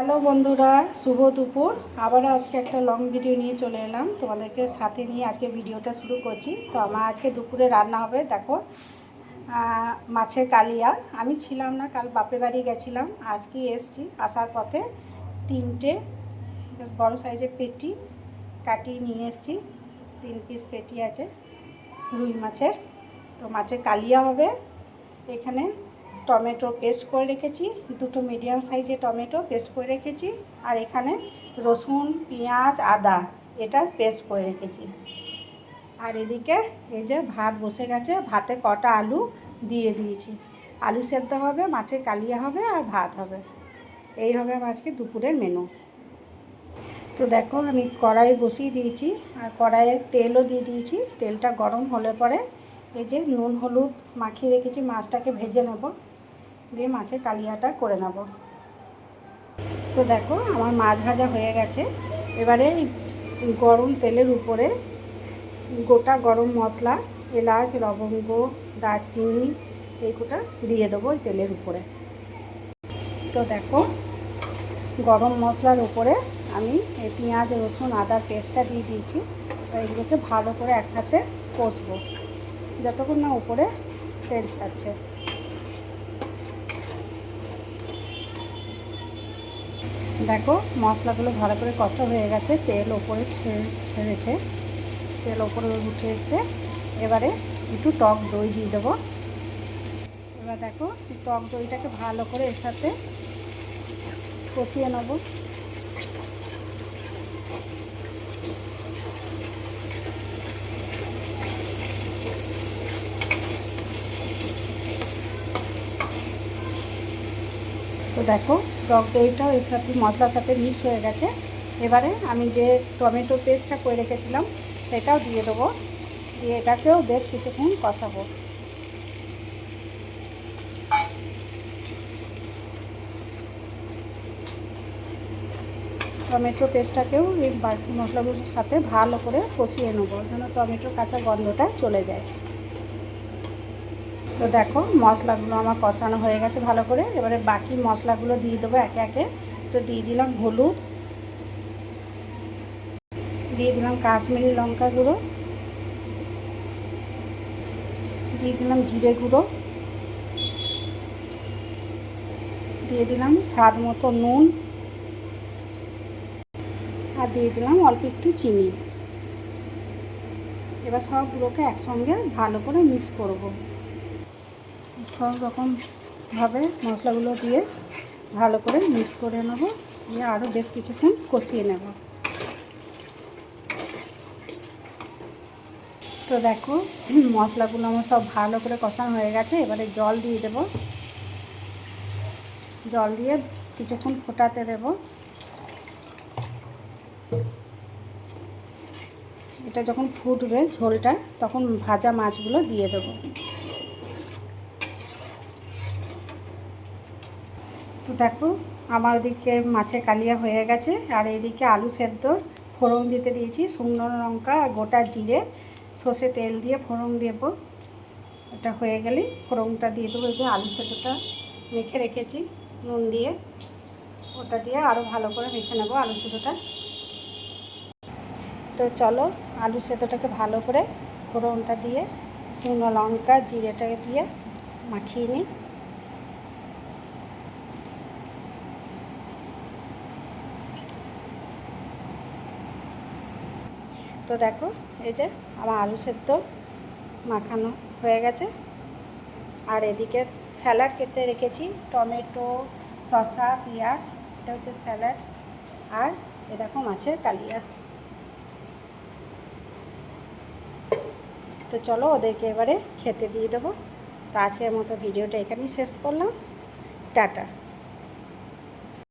Hello বন্ধুরা, শুভ দুপুর। আবারও আজকে একটা লং ভিডিও নিয়ে চলে এলাম তোমাদেরকে সাথে নিয়ে আজকে ভিডিওটা শুরু করছি। তো আমার আজকে দুপুরে রান্না হবে, দেখো, মাছের কালিয়া। আমি ছিলাম না, কাল বাপের বাড়ি গেছিলাম, আজকে এসছি। আসার পথে তিনটে বেশ বড়ো সাইজের পেটি কাটিয়ে নিয়ে এসছি। 3 পিস পেটি আছে রুই মাছের। তো মাছের কালিয়া হবে। এখানে টমেটো পেস্ট করে রেখেছি, দুটো মিডিয়াম সাইজের টমেটো পেস্ট করে রেখেছি। আর এখানে রসুন, পেঁয়াজ, আদা এটা পেস্ট করে রেখেছি। আর এদিকে এই যে ভাত বসে গেছে, ভাতে কটা আলু দিয়ে দিয়েছি। আলু সেদ্ধ হবে, মাছের কালিয়া হবে আর ভাত হবে। এই হবে আজকে দুপুরের মেনু। তো দেখো, আমি কড়াই বসিয়ে দিয়েছি আর কড়াইয়ে তেলও দিয়ে দিয়েছি। তেলটা গরম হলে পরে এই যে নুন হলুদ মাখিয়ে রেখেছি, মাছটাকে ভেজে নেব, দিয়ে মাছের কালিয়াটা করে নেব। তো দেখো, আমার মাছ ভাজা হয়ে গেছে। এবারে গরম তেলের উপরে গোটা গরম মশলা, এলাচ, লবঙ্গ, দারচিনি এইগুলো দিয়ে দেবো ওই তেলের উপরে। তো দেখো, গরম মশলার উপরে আমি এই পেঁয়াজ, রসুন, আদার পেস্টটা দিয়ে দিয়েছি। এগুলোকে ভালো করে একসাথে কষবো যতক্ষণ না উপরে তেল ছাড়ছে। দেখো, মশলাগুলো ভালো করে কষা হয়ে গেছে, তেল ওপরে ছেড়েছে, তেল ওপরে উঠে এসছে। এবারে একটু টক দই দিয়ে দেবো। এবার দেখো, টক দইটাকে ভালো করে এর সাথে কষিয়ে নেব। তো দেখো, টক দইটাও এর সাথে মশলার সাথে মিক্স হয়ে গেছে। এবারে আমি যে টমেটো পেস্টটা করে রেখেছিলাম সেটাও দিয়ে দেবো, দিয়ে এটাকেও বেশ কিছুক্ষণ কষাবো। টমেটো পেস্টটাকেও এই বাকি মশলাগুলোর সাথে ভালো করে কষিয়ে নেবো, যেন টমেটোর কাঁচা গন্ধটা চলে যায়। তো দেখো, মশলাগুলো আমার কষানো হয়ে গেছে ভালো করে। এবারে বাকি মশলাগুলো দিয়ে দেবো একে একে। তো দিয়ে দিলাম হলুদ, দিয়ে দিলাম কাশ্মীরি লঙ্কা গুঁড়ো, দিয়ে দিলাম জিরে গুঁড়ো, দিয়ে দিলাম স্বাদ মতো নুন, আর দিয়ে দিলাম অল্প একটু চিনি। এবার সবগুলোকে একসঙ্গে ভালো করে মিক্স করব। সব রকমভাবে মশলাগুলো দিয়ে ভালো করে মিক্স করে নেব, দিয়ে আরও বেশ কিছুক্ষণ কষিয়ে নেব। তো দেখো, মশলাগুলো আমার সব ভালো করে কষানো হয়ে গেছে। এবারে জল দিয়ে দেব, জল দিয়ে কিছুক্ষণ ফোটাতে দেব। এটা যখন ফুটবে ঝোলটা, তখন ভাজা মাছগুলো দিয়ে দেব। তো দেখো, আমার ওদিকে মাছের কালিয়া হয়ে গেছে, আর এদিকে আলু সেদ্ধ ফোড়ন দিতে দিয়েছি। শুকনো লঙ্কা আর গোটা জিরে সর্ষে তেল দিয়ে ফোড়ন দেব। এটা হয়ে গেলেই ফোড়নটা দিয়ে দেবো। এই যে আলু সেদ্ধটা মেখে রেখেছি নুন দিয়ে, ওটা দিয়ে আরও ভালো করে মেখে নেবো আলু সেদ্ধটা। তো চলো, আলু সেদ্ধটাকে ভালো করে ফোড়নটা দিয়ে শুকনো লঙ্কা জিরেটাকে দিয়ে মাখিয়ে নিই। তো দেখো, এই যে আমার আলু সেদ্ধ মাখানো হয়ে গেছে। আর এদিকে স্যালাড কেটে রেখেছি, টমেটো, শসা, পেঁয়াজ, এটা হচ্ছে স্যালাড। আর এরকম মাছের কালিয়া। তো চলো, ওদেরকে এবারে খেতে দিয়ে দেবো। তো আজকের মতো ভিডিওটা এখানেই শেষ করলাম। টাটা।